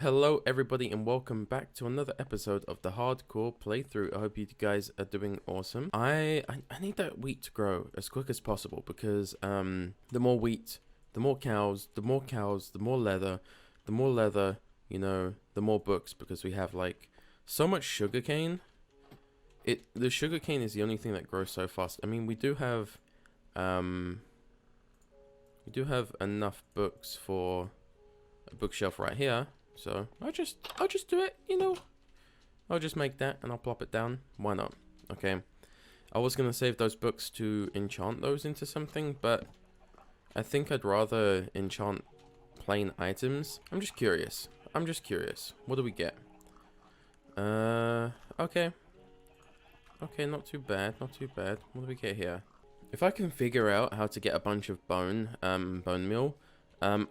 Hello everybody and welcome back to another episode of the hardcore playthrough. I hope you guys are doing awesome. I need that wheat to grow as quick as possible because the more wheat, the more cows, the more cows, the more leather, the more books, because we have like so much sugarcane. The sugarcane is the only thing that grows so fast. I mean, we do have enough books for a bookshelf right here. So I'll just do it, I'll just make that and I'll plop it down. Why not? Okay. I was gonna save those books to enchant those into something, but I think I'd rather enchant plain items. I'm just curious. What do we get? Okay. Okay, not too bad. What do we get here? If I can figure out how to get a bunch of bone meal,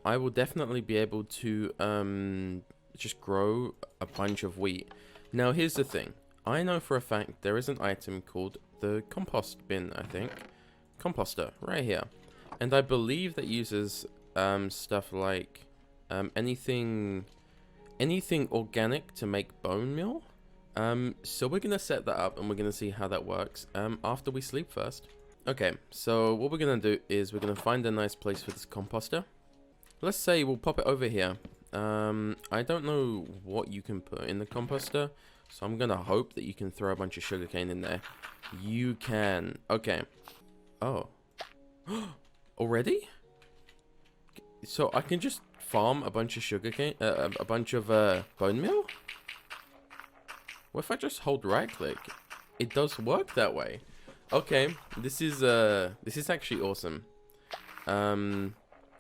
I will definitely be able to just grow a bunch of wheat. Now, here's the thing. I know for a fact there is an item called the compost bin, I think. Composter, right here. And I believe that uses stuff like anything organic to make bone meal. So we're going to set that up and we're going to see how that works after we sleep first. Okay, so what we're going to do is we're going to find a nice place for this composter. Let's say we'll pop it over here. I don't know what you can put in the composter, so I'm gonna hope that you can throw a bunch of sugarcane in there. You can. Okay. Oh. Already? So I can just farm a bunch of sugarcane, a bunch of bone meal? What if I just hold right click? It does work that way. Okay, this is actually awesome.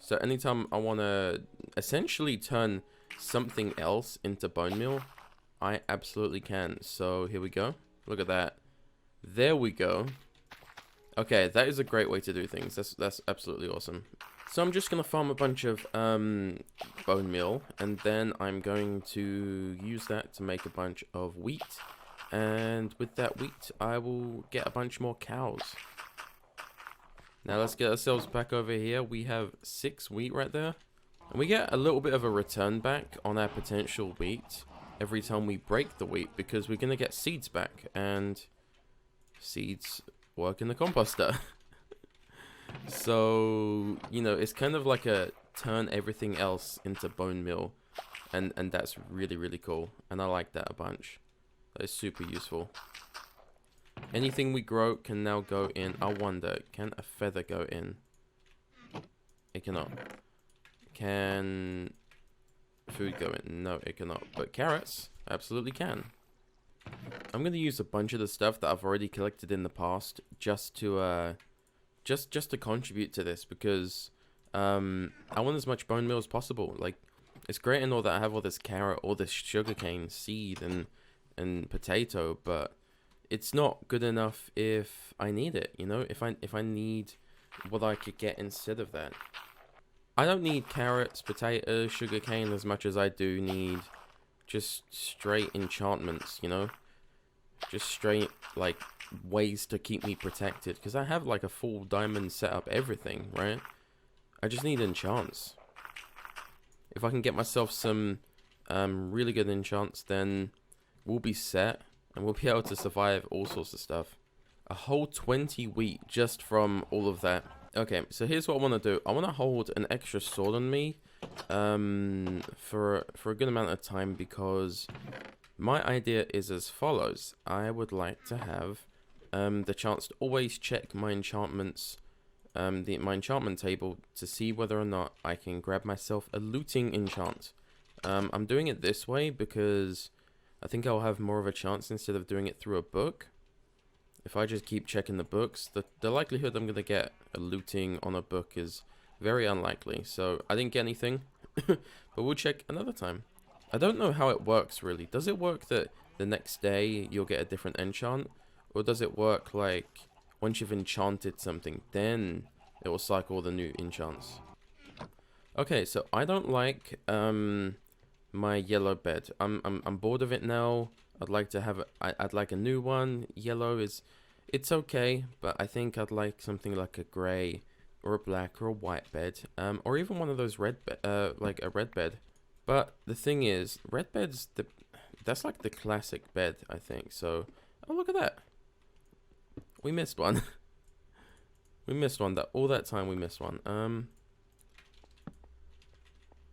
So anytime I want to essentially turn something else into bone meal, I absolutely can. So here we go. Look at that. There we go. Okay, that is a great way to do things. That's absolutely awesome. So I'm just going to farm a bunch of bone meal, and then I'm going to use that to make a bunch of wheat. And with that wheat, I will get a bunch more cows. Now let's get ourselves back over here. We have 6 wheat right there. And we get a little bit of a return back on our potential wheat every time we break the wheat, because we're going to get seeds back. And seeds work in the composter. So, it's kind of like a turn everything else into bone meal. And that's really, really cool. And I like that a bunch. That is super useful. Anything we grow can now go in. I wonder, can a feather go in? It cannot. Can food go in? No, it cannot. But carrots absolutely can. I'm going to use a bunch of the stuff that I've already collected in the past just to just to contribute to this, because I want as much bone meal as possible. Like, it's great and all that I have all this carrot, all this sugarcane seed and potato, but it's not good enough if I need it, if I need what I could get instead of that. I don't need carrots, potatoes, sugarcane as much as I do need just straight enchantments, just straight, like, ways to keep me protected, because I have like a full diamond setup, everything, right? I just need enchants. If I can get myself some really good enchants, then we'll be set. And we'll be able to survive all sorts of stuff. A whole 20 wheat just from all of that. Okay, so here's what I want to do. I want to hold an extra sword on me for a good amount of time, because my idea is as follows. I would like to have the chance to always check my enchantments, my enchantment table, to see whether or not I can grab myself a looting enchant. I'm doing it this way because I think I'll have more of a chance instead of doing it through a book. If I just keep checking the books, the likelihood I'm going to get a looting on a book is very unlikely. So I didn't get anything, but we'll check another time. I don't know how it works really. Does it work that the next day you'll get a different enchant? Or does it work like once you've enchanted something, then it will cycle the new enchants? Okay, so I don't like my yellow bed. I'm bored of it now. I'd like to have I'd like a new one. Yellow it's okay, but I think I'd like something like a gray or a black or a white bed, or even one of those red like a red bed. But the thing is, red bed's that's like the classic bed, I think. So, oh, look at that. We missed one. We missed one. All that time we missed one.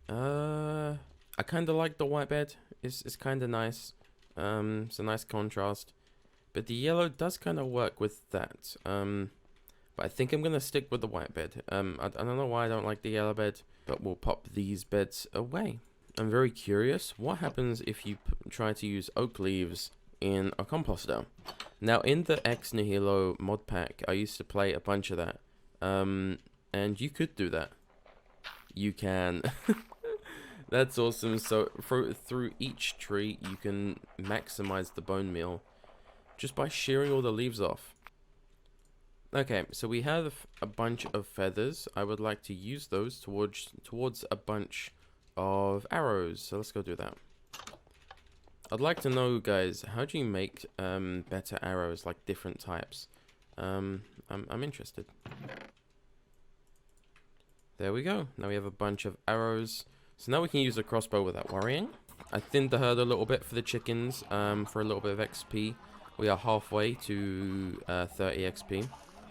I kind of like the white bed. It's kind of nice. It's a nice contrast. But the yellow does kind of work with that. But I think I'm gonna stick with the white bed. I don't know why I don't like the yellow bed, but we'll pop these beds away. I'm very curious. What happens if you try to use oak leaves in a composter? Now, in the Ex Nihilo mod pack, I used to play a bunch of that. And you could do that. You can. That's awesome. So through each tree, you can maximize the bone meal just by shearing all the leaves off. Okay, so we have a bunch of feathers. I would like to use those towards a bunch of arrows. So let's go do that. I'd like to know, guys, how do you make better arrows, like different types? I'm interested. There we go. Now we have a bunch of arrows. So now we can use a crossbow without worrying. I thinned the herd a little bit for the chickens, for a little bit of XP. We are halfway to 30 XP.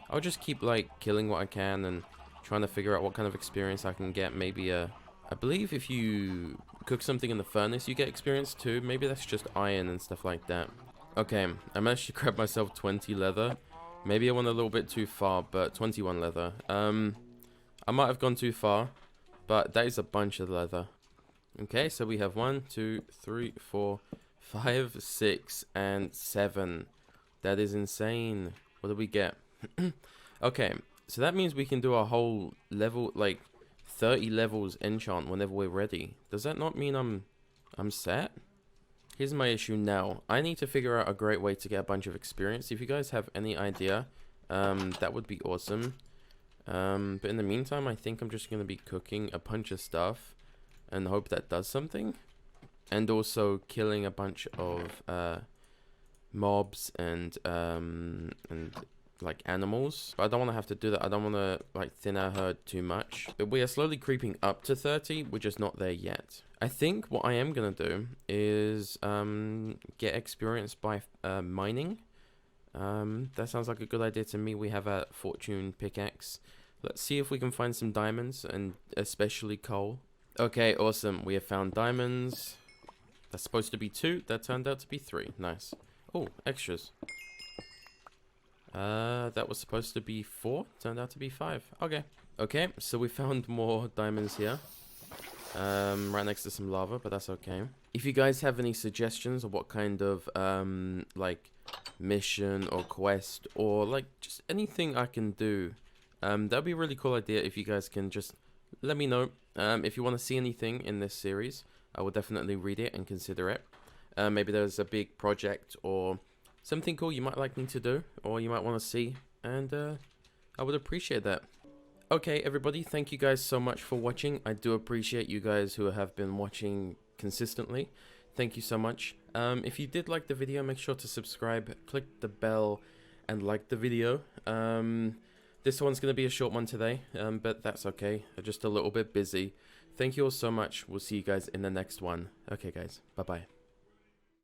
I'll just keep like killing what I can and trying to figure out what kind of experience I can get. Maybe I believe if you cook something in the furnace, you get experience too. Maybe that's just iron and stuff like that. Okay, I managed to grab myself 20 leather. Maybe I went a little bit too far, but 21 leather. I might have gone too far, but that is a bunch of leather. Okay, so we have 1, 2, 3, 4, 5, 6, and 7. That is insane. What do we get? Okay, so that means we can do a whole level, like 30 levels enchant whenever we're ready. Does that not mean I'm set? Here's my issue now. I need to figure out a great way to get a bunch of experience. If you guys have any idea, that would be awesome. But in the meantime, I think I'm just going to be cooking a bunch of stuff and hope that does something. And also killing a bunch of mobs and like animals. But I don't want to have to do that. I don't want to like thin our herd too much. But we are slowly creeping up to 30. We're just not there yet. I think what I am going to do is get experience by mining. That sounds like a good idea to me. We have a fortune pickaxe. Let's see if we can find some diamonds, and especially coal. Okay, awesome. We have found diamonds. That's supposed to be 2. That turned out to be 3. Nice. Oh, extras. That was supposed to be 4. Turned out to be 5. Okay. Okay, so we found more diamonds here. Right next to some lava, but that's okay. If you guys have any suggestions of what kind of, like, mission or quest or, like, just anything I can do, that'd be a really cool idea if you guys can just let me know. If you want to see anything in this series, I will definitely read it and consider it. Maybe there's a big project or something cool you might like me to do, or you might want to see, and I would appreciate that. Okay, everybody, thank you guys so much for watching. I do appreciate you guys who have been watching consistently. Thank you so much. If you did like the video, make sure to subscribe, click the bell, and like the video. This one's going to be a short one today, but that's okay. I'm just a little bit busy. Thank you all so much. We'll see you guys in the next one. Okay, guys. Bye-bye.